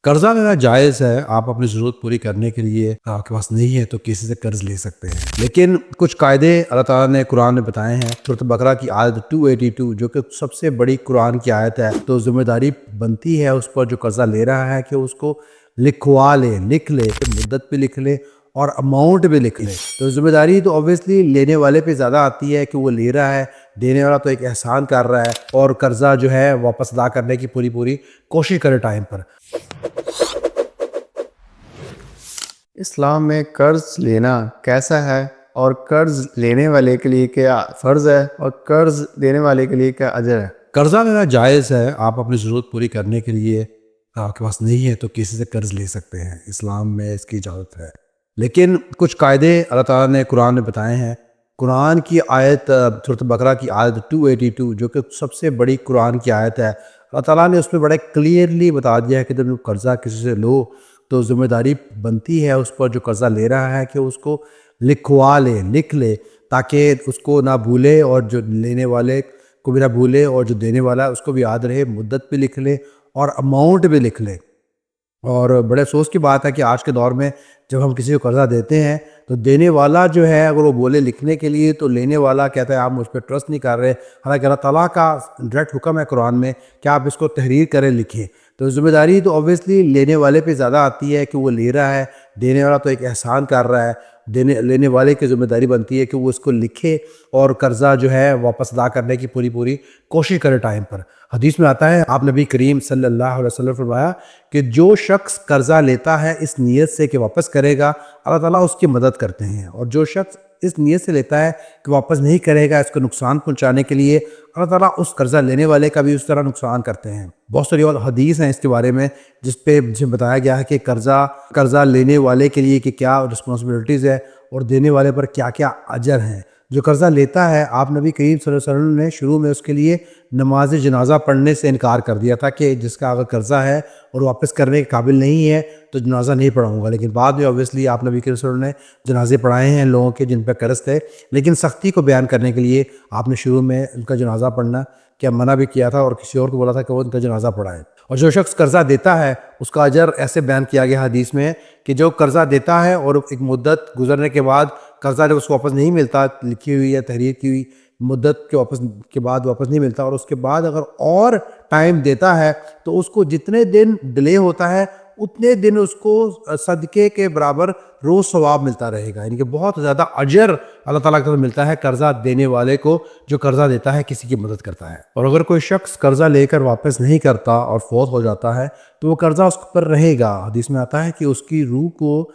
قرضہ لینا جائز ہے، آپ اپنی ضرورت پوری کرنے کے لیے آپ کے پاس نہیں ہے تو کسی سے قرض لے سکتے ہیں، لیکن کچھ قاعدے اللہ تعالیٰ نے قرآن میں بتائے ہیں۔ سورۃ بقرہ کی آیت 282 جو کہ سب سے بڑی قرآن کی آیت ہے، تو ذمہ داری بنتی ہے اس پر جو قرضہ لے رہا ہے کہ اس کو لکھوا لے، لکھ لے، مدت پہ لکھ لے اور اماؤنٹ بھی لکھ لے۔ تو ذمہ داری تو اوبویسلی لینے والے پہ زیادہ آتی ہے کہ وہ لے رہا ہے، دینے والا تو ایک احسان کر رہا ہے اور قرضہ جو ہے واپس ادا کرنے کی پوری کوشش کرے ٹائم پر۔ اسلام میں قرض لینا کیسا ہے اور قرض لینے والے کے لیے کیا فرض ہے اور قرض دینے والے کے لیے کیا اجر ہے؟ قرضہ لینا جائز ہے، آپ اپنی ضرورت پوری کرنے کے لیے آپ کے پاس نہیں ہے تو کسی سے قرض لے سکتے ہیں، اسلام میں اس کی اجازت ہے، لیکن کچھ قاعدے اللہ تعالیٰ نے قرآن میں بتائے ہیں۔ قرآن کی آیت سورۃ بقرہ کی آیت 282 جو کہ سب سے بڑی قرآن کی آیت ہے، اللہ تعالیٰ نے اس میں بڑے کلیئرلی بتا دیا ہے کہ جب قرضہ کسی سے لو تو ذمہ داری بنتی ہے اس پر جو قرضہ لے رہا ہے کہ اس کو لکھوا لے، لکھ لے، تاکہ اس کو نہ بھولے اور جو لینے والے کو بھی نہ بھولے اور جو دینے والا ہے اس کو بھی یاد رہے، مدت پہ لکھ لے اور اماؤنٹ بھی لکھ لے۔ اور بڑے افسوس کی بات ہے کہ آج کے دور میں جب ہم کسی کو قرضہ دیتے ہیں تو دینے والا جو ہے اگر وہ بولے لکھنے کے لیے تو لینے والا کہتا ہے آپ مجھ پہ ٹرسٹ نہیں کر رہے، حالانکہ اللہ تعالیٰ کا ڈائریکٹ حکم ہے قرآن میں کہ آپ اس کو تحریر کریں، لکھیں۔ تو ذمہ داری تو اوبویسلی لینے والے پہ زیادہ آتی ہے کہ وہ لے رہا ہے، دینے والا تو ایک احسان کر رہا ہے، لینے والے کی ذمہ داری بنتی ہے کہ وہ اس کو لکھے اور قرضہ جو ہے واپس ادا کرنے کی پوری کوشش کرے ٹائم پر۔ حدیث میں آتا ہے، آپ نبی کریم صلی اللہ علیہ وسلم فرمایا کہ جو شخص قرضہ لیتا ہے اس نیت سے کہ واپس کرے گا، اللہ تعالیٰ اس کی مدد کرتے ہیں، اور جو شخص اس نیت سے لیتا ہے کہ واپس نہیں کرے گا اس کو نقصان پہنچانے کے لیے، اللہ تعالیٰ اس قرضہ لینے والے کا بھی اس طرح نقصان کرتے ہیں۔ بہت ساری اور حدیث ہیں اس کے بارے میں جس پہ بتایا گیا ہے کہ قرضہ لینے والے کے لیے کہ کیا رسپانسبلٹیز ہے اور دینے والے پر کیا کیا اجر ہیں۔ جو قرضہ لیتا ہے، آپ نبی کریم صلی اللہ علیہ وسلم نے شروع میں اس کے لیے نماز جنازہ پڑھنے سے انکار کر دیا تھا کہ جس کا اگر قرضہ ہے اور واپس کرنے کے قابل نہیں ہے تو جنازہ نہیں پڑھاؤں گا، لیکن بعد میں اوبویسلی آپ نبی کریم صلی اللہ علیہ وسلم نے جنازے پڑھائے ہیں لوگوں کے جن پہ قرض تھے، لیکن سختی کو بیان کرنے کے لیے آپ نے شروع میں ان کا جنازہ پڑھنا کیا منع بھی کیا تھا اور کسی اور کو بولا تھا کہ وہ ان کا جنازہ پڑھائے۔ اور جو شخص قرضہ دیتا ہے اس کا اجر ایسے بیان کیا گیا حدیث میں کہ جو قرضہ دیتا ہے اور ایک مدت گزرنے کے بعد قرضہ جب اس کو واپس نہیں ملتا، لکھی ہوئی یا تحریر کی ہوئی مدت کے بعد واپس نہیں ملتا، اور اس کے بعد اگر اور ٹائم دیتا ہے تو اس کو جتنے دن ڈیلے ہوتا ہے اتنے دن اس کو صدقے کے برابر روز ثواب ملتا رہے گا، یعنی کہ بہت زیادہ اجر اللہ تعالیٰ کی طرف ملتا ہے قرضہ دینے والے کو جو قرضہ دیتا ہے، کسی کی مدد کرتا ہے۔ اور اگر کوئی شخص قرضہ لے کر واپس نہیں کرتا اور فوت ہو جاتا ہے تو وہ قرضہ اس پر رہے گا۔ حدیث میں آتا ہے کہ اس کی روح کو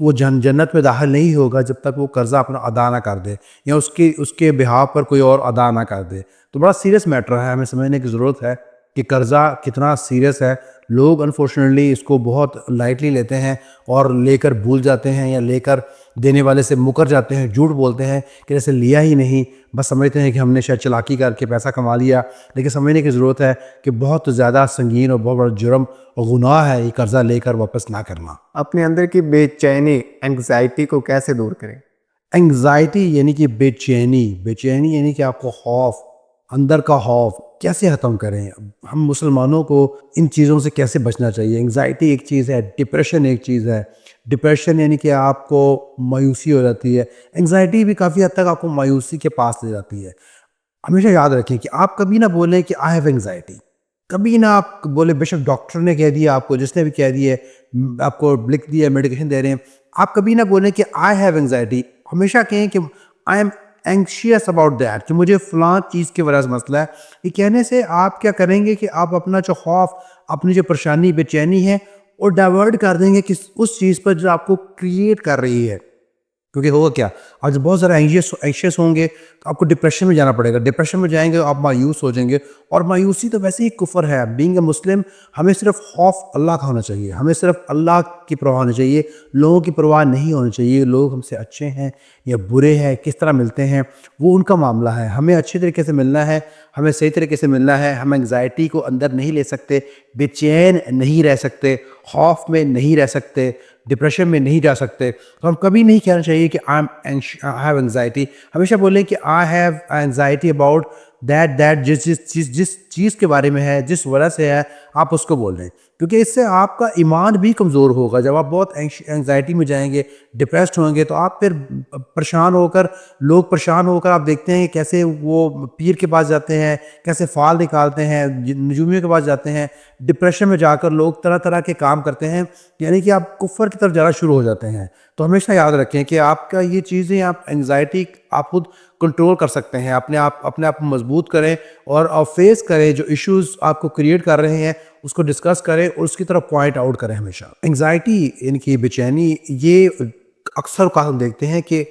وہ جنت میں داخل نہیں ہوگا جب تک وہ قرضہ اپنا ادا نہ کر دے یا اس کے بہاف پر کوئی اور ادا نہ کر دے۔ تو بڑا سیریس میٹر ہے، ہمیں سمجھنے کی ضرورت ہے کہ قرضہ کتنا سیریس ہے۔ لوگ انفارچونیٹلی اس کو بہت لائٹلی لیتے ہیں اور لے کر بھول جاتے ہیں یا لے کر دینے والے سے مکر جاتے ہیں، جھوٹ بولتے ہیں کہ جیسے لیا ہی نہیں، بس سمجھتے ہیں کہ ہم نے شاید چلاکی کر کے پیسہ کما لیا، لیکن سمجھنے کی ضرورت ہے کہ بہت زیادہ سنگین اور بہت بڑا جرم اور گناہ ہے یہ قرضہ لے کر واپس نہ کرنا۔ اپنے اندر کی بے چینی، اینگزائٹی کو کیسے دور کریں؟ انگزائٹی یعنی کہ بے چینی یعنی کہ آپ کو خوف، اندر کا خوف کیسے ختم کریں؟ ہم مسلمانوں کو ان چیزوں سے کیسے بچنا چاہیے؟ انگزائٹی ایک چیز ہے، ڈپریشن ایک چیز ہے۔ ڈپریشن یعنی کہ آپ کو مایوسی ہو جاتی ہے، انگزائٹی بھی کافی حد تک آپ کو مایوسی کے پاس لے جاتی ہے۔ ہمیشہ یاد رکھیں کہ آپ کبھی نہ بولیں کہ آئی ہیو انگزائٹی، کبھی نہ آپ بولے، بے شک ڈاکٹر نے کہہ دیا آپ کو، جس نے بھی کہہ دیا آپ کو لکھ دیا میڈیکیشن دے رہے ہیں، آپ کبھی نہ بولیں کہ آئی ہیو انگزائٹی، ہمیشہ کہیں کہ I am anxious about that, کہ مجھے فلاں چیز کی وجہ سے مسئلہ ہے۔ یہ کہنے سے آپ کیا کریں گے کہ آپ اپنا جو خوف، اپنی جو پریشانی، بے چینی ہے وہ ڈائیورٹ کر دیں گے کہ اس چیز پر جو آپ کو کریٹ کر رہی ہے، کیونکہ ہوگا کیا، آپ جب بہت زیادہ اینشیس ہوں گے تو آپ کو ڈپریشن میں جانا پڑے گا، ڈپریشن میں جائیں گے آپ مایوس ہو جائیں گے، اور مایوسی تو ویسے ہی کفر ہے۔ بینگ اے مسلم ہمیں صرف خوف اللہ کا ہونا چاہیے، ہمیں صرف اللہ کی پرواہ ہونی چاہیے، لوگوں کی پرواہ نہیں ہونی چاہیے۔ لوگ ہم سے اچھے ہیں یا برے ہیں، کس طرح ملتے ہیں وہ ان کا معاملہ ہے، ہمیں اچھے طریقے سے ملنا ہے، ہمیں صحیح طریقے سے ملنا ہے۔ ہم انگزائٹی کو اندر نہیں لے سکتے، بے چین نہیں رہ سکتے، خوف میں نہیں رہ سکتے، ڈپریشن میں نہیں جا سکتے۔ تو ہم کبھی نہیں کہنا چاہیے کہ آئی ہیو انگزائٹی، ہمیشہ بولیں کہ I have anxiety about that جس چیز کے بارے میں ہے، جس وجہ سے ہے، آپ اس کو بول دیں، کیونکہ اس سے آپ کا ایمان بھی کمزور ہوگا. جب آپ بہت اینگزائٹی میں جائیں گے، ڈپریسڈ ہوں گے، تو آپ پھر پریشان ہو کر، لوگ پریشان ہو کر آپ دیکھتے ہیں کیسے وہ پیر کے پاس جاتے ہیں، کیسے فال نکالتے ہیں، نجومیوں کے پاس جاتے ہیں، ڈپریشن میں جا کر لوگ طرح طرح کے کام کرتے ہیں، یعنی کہ آپ کفر کی طرف جانا شروع ہو جاتے ہیں. تو ہمیشہ یاد رکھیں کہ آپ کا یہ چیزیں، آپ انگزائٹی آپ خود کنٹرول کر سکتے ہیں. اپنے آپ کو مضبوط کریں اور فیس کریں جو ایشوز آپ کو کریٹ کر رہے ہیں، اس کو ڈسکس کریں اور اس کی طرف پوائنٹ آؤٹ کریں. ہمیشہ انگزائٹی، ان کی بے چینی، یہ اکثر اوقات ہم دیکھتے ہیں کہ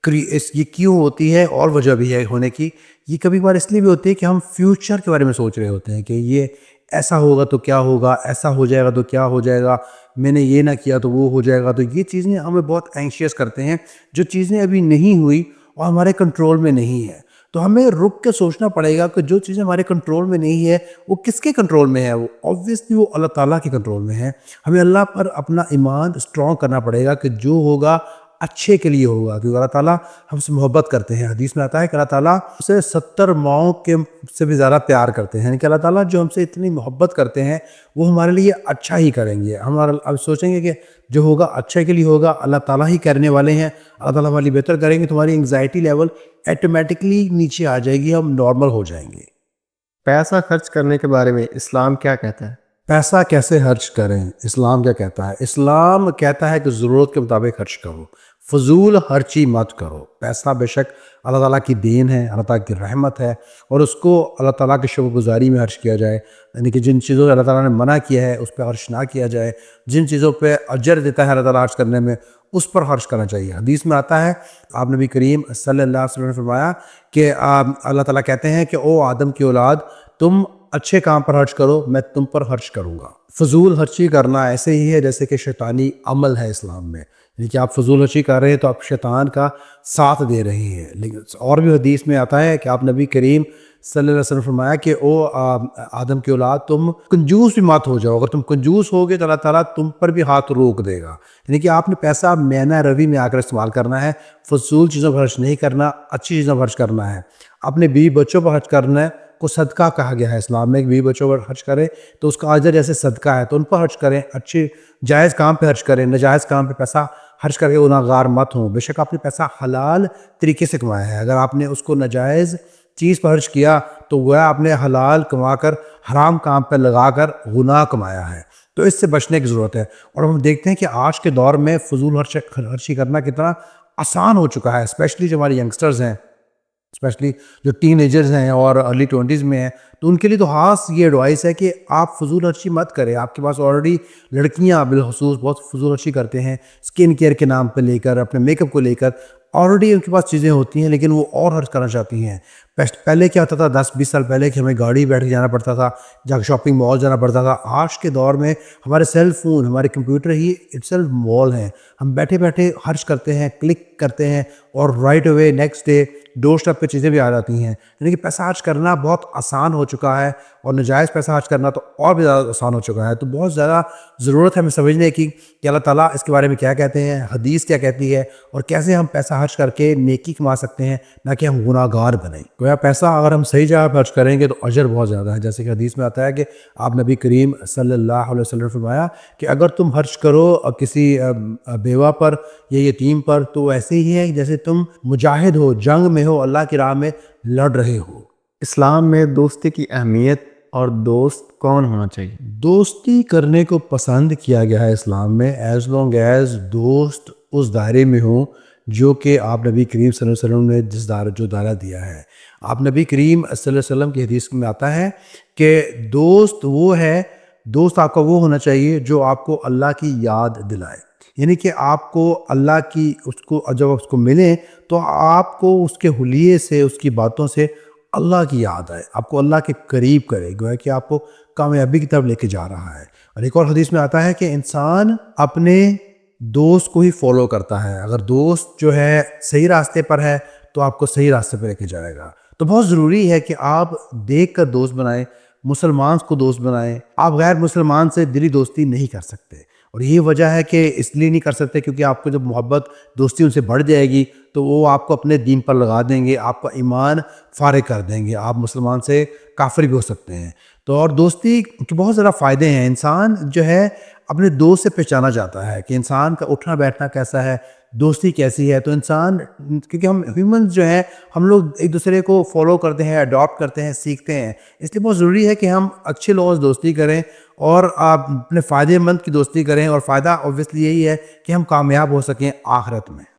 یہ کیوں ہوتی ہے، اور وجہ بھی ہے ہونے کی. یہ کبھی بار اس لیے بھی ہوتی ہے کہ ہم فیوچر کے بارے میں سوچ رہے ہوتے ہیں کہ یہ ایسا ہوگا تو کیا ہوگا، ایسا ہو جائے گا تو کیا ہو جائے گا، میں نے یہ نہ کیا تو وہ ہو جائے گا. تو یہ چیزیں ہمیں بہت اینکشیس کرتے ہیں، جو چیزیں ابھی نہیں ہوئی اور ہمارے کنٹرول میں نہیں ہے. تو ہمیں رک کے سوچنا پڑے گا کہ جو چیزیں ہمارے کنٹرول میں نہیں ہے، وہ کس کے کنٹرول میں ہے؟ وہ آبویسلی وہ اللہ تعالیٰ کے کنٹرول میں ہے. ہمیں اللہ پر اپنا ایمان اسٹرانگ کرنا پڑے گا کہ جو ہوگا اچھے کے لیے ہوگا، کیونکہ اللہ تعالیٰ ہم سے محبت کرتے ہیں. حدیث میں آتا ہے کہ اللہ تعالیٰ سے 70 ماؤں کے سے بھی زیادہ پیار کرتے ہیں، یعنی کہ اللہ تعالیٰ جو ہم سے اتنی محبت کرتے ہیں، وہ ہمارے لیے اچھا ہی کریں گے. ہم اب سوچیں گے کہ جو ہوگا اچھے کے لیے ہوگا، اللہ تعالیٰ ہی کرنے والے ہیں، اللہ تعالیٰ ہمارے لیے بہتر کریں گے. تمہاری انگزائٹی لیول ایٹومیٹکلی نیچے آ جائے گی، ہم نارمل ہو جائیں گے. پیسہ خرچ کرنے کے بارے میں اسلام کیا کہتا ہے؟ پیسہ کیسے خرچ کریں؟ اسلام کیا کہتا ہے؟ اسلام کہتا ہے کہ ضرورت کے مطابق خرچ کرو، فضول خرچی مت کرو. پیسہ بے شک اللہ تعالیٰ کی دین ہے، اللہ تعالیٰ کی رحمت ہے، اور اس کو اللہ تعالیٰ کی شکر گزاری میں خرچ کیا جائے. یعنی کہ جن چیزوں سے اللہ تعالیٰ نے منع کیا ہے اس پہ خرچ نہ کیا جائے، جن چیزوں پہ اجر دیتا ہے اللہ تعالیٰ خرچ کرنے میں، اس پر خرچ کرنا چاہیے. حدیث میں آتا ہے، آپ نبی کریم صلی اللہ علیہ وسلم نے فرمایا کہ اللہ تعالیٰ کہتے ہیں کہ او آدم کی اولاد، تم اچھے کام پر خرچ کرو، میں تم پر خرچ کروں گا. فضول خرچی کرنا ایسے ہی ہے جیسے کہ شیطانی عمل ہے اسلام میں، یعنی کہ آپ فضول خرچی کر رہے ہیں تو آپ شیطان کا ساتھ دے رہے ہیں. لیکن اور بھی حدیث میں آتا ہے کہ آپ نبی کریم صلی اللہ علیہ وسلم فرمایا کہ او آدم کی اولاد، تم کنجوس بھی مت ہو جاؤ. اگر تم کنجوس ہوگے تو اللہ تعالیٰ تم پر بھی ہاتھ روک دے گا. یعنی کہ آپ نے پیسہ میانہ روی میں آ کر استعمال کرنا ہے، فضول چیزوں پر خرچ نہیں کرنا، اچھی چیزوں پر خرچ کرنا ہے. اپنے بیوی بچوں پر خرچ کرنا ہے، کو صدقہ کہا گیا ہے اسلام میں، کہ بیوی بچوں پر خرچ کریں تو اس کا اجر جیسے صدقہ ہے، تو ان پر خرچ کریں، اچھے جائز کام پہ خرچ کریں، ناجائز کام پہ پیسہ خرچ کر کے گناہ گار مت ہوں. بے شک آپ نے پیسہ حلال طریقے سے کمایا ہے، اگر آپ نے اس کو ناجائز چیز پر خرچ کیا تو گویا آپ نے حلال کما کر حرام کام پہ لگا کر گناہ کمایا ہے. تو اس سے بچنے کی ضرورت ہے. اور ہم دیکھتے ہیں کہ آج کے دور میں فضول خرچی کرنا کتنا آسان ہو چکا ہے، اسپیشلی جو ہمارے ینگسٹرز ہیں، اسپیشلی جو ٹین ایجرز ہیں اور ارلی 20s میں ہیں، تو ان کے لیے تو خاص یہ ایڈوائس ہے کہ آپ فضول خرچی مت کریں. آپ کے پاس آلریڈی لڑکیاں بالخصوص بہت فضول خرچی کرتے ہیں، اسکن کیئر کے نام پہ لے کر، اپنے میک اپ کو لے کر، آلریڈی ان کے پاس چیزیں ہوتی ہیں لیکن وہ اور خرچ کرنا چاہتی ہیں. پہلے کیا ہوتا تھا 10-20 سال پہلے کہ ہمیں گاڑی بیٹھ کے جانا پڑتا تھا، جا کے شاپنگ مال جانا پڑتا تھا. آج کے دور میں ہمارے سیل فون، ہمارے کمپیوٹر ہی اٹسیلف مال ہیں. ہم بیٹھے بیٹھے خرچ کرتے ہیں، کلک کرتے ہیں اور رائٹ اوے نیکسٹ ڈے ڈور اسٹیپ پہ چیزیں بھی آ جاتی ہیں. یعنی کہ پیسہ خرچ کرنا بہت آسان ہو چکا ہے، اور ناجائز پیسہ خرچ کرنا تو اور بھی زیادہ آسان ہو چکا ہے. تو بہت زیادہ ضرورت ہے ہمیں سمجھنے کی کہ اللہ تعالیٰ اس کے بارے میں کیا کہتے ہیں، حدیث کیا کہتی ہے، اور کیسے ہم پیسہ خرچ کر کے نیکی کما سکتے ہیں، نہ کہ ہم گناہ گار بنیں. گویا پیسہ اگر ہم صحیح جگہ خرچ کریں گے تو اجر بہت زیادہ ہے. جیسے کہ حدیث میں آتا ہے کہ آپ نبی کریم صلی اللہ علیہ وسلم نے فرمایا کہ اگر تم خرچ کرو کسی بیوہ پر یا یتیم پر تو ایسے ہی ہے جیسے تم مجاہد ہو، جنگ میں ہو، اللہ کی راہ میں لڑ رہے ہو. اسلام میں دوستی کی اہمیت اور دوست کون ہونا چاہیے؟ دوستی کرنے کو پسند کیا گیا ہے اسلام میں ایز لانگ ایز دوست اس دائرے میں ہوں جو کہ آپ نبی کریم صلی اللہ علیہ وسلم نے جو دائرہ دیا ہے. آپ نبی کریم صلی اللہ علیہ وسلم کی حدیث میں آتا ہے کہ دوست وہ ہے، دوست آپ کا وہ ہونا چاہیے جو آپ کو اللہ کی یاد دلائے. یعنی کہ آپ کو اللہ کی جب اس کو ملیں تو آپ کو اس کے حلیے سے، اس کی باتوں سے اللہ کی یاد آئے، آپ کو اللہ کے قریب کرے، گویا کہ آپ کو کامیابی کی طرف لے کے جا رہا ہے. اور ایک اور حدیث میں آتا ہے کہ انسان اپنے دوست کو ہی فالو کرتا ہے. اگر دوست جو ہے صحیح راستے پر ہے تو آپ کو صحیح راستے پہ لے کے جائے گا. تو بہت ضروری ہے کہ آپ دیکھ کر دوست بنائیں، مسلمان کو دوست بنائیں. آپ غیر مسلمان سے دلی دوستی نہیں کر سکتے. اور یہی وجہ ہے کہ اس لیے نہیں کر سکتے کیونکہ آپ کو جب محبت دوستی ان سے بڑھ جائے گی تو وہ آپ کو اپنے دین پر لگا دیں گے، آپ کا ایمان فارغ کر دیں گے، آپ مسلمان سے کافر بھی ہو سکتے ہیں۔ تو اور دوستی کے بہت زیادہ فائدے ہیں۔ انسان جو ہے اپنے دوست سے پہچانا جاتا ہے کہ انسان کا اٹھنا بیٹھنا کیسا ہے، دوستی کیسی ہے۔ تو انسان، کیونکہ ہم ہیومنز جو ہیں ہم لوگ ایک دوسرے کو فالو کرتے ہیں، اڈاپٹ کرتے ہیں، سیکھتے ہیں، اس لیے بہت ضروری ہے کہ ہم اچھے لوگوں سے دوستی کریں اور آپ اپنے فائدے مند کی دوستی کریں، اور فائدہ اوبویسلی یہی ہے کہ ہم کامیاب ہو سکیں آخرت میں۔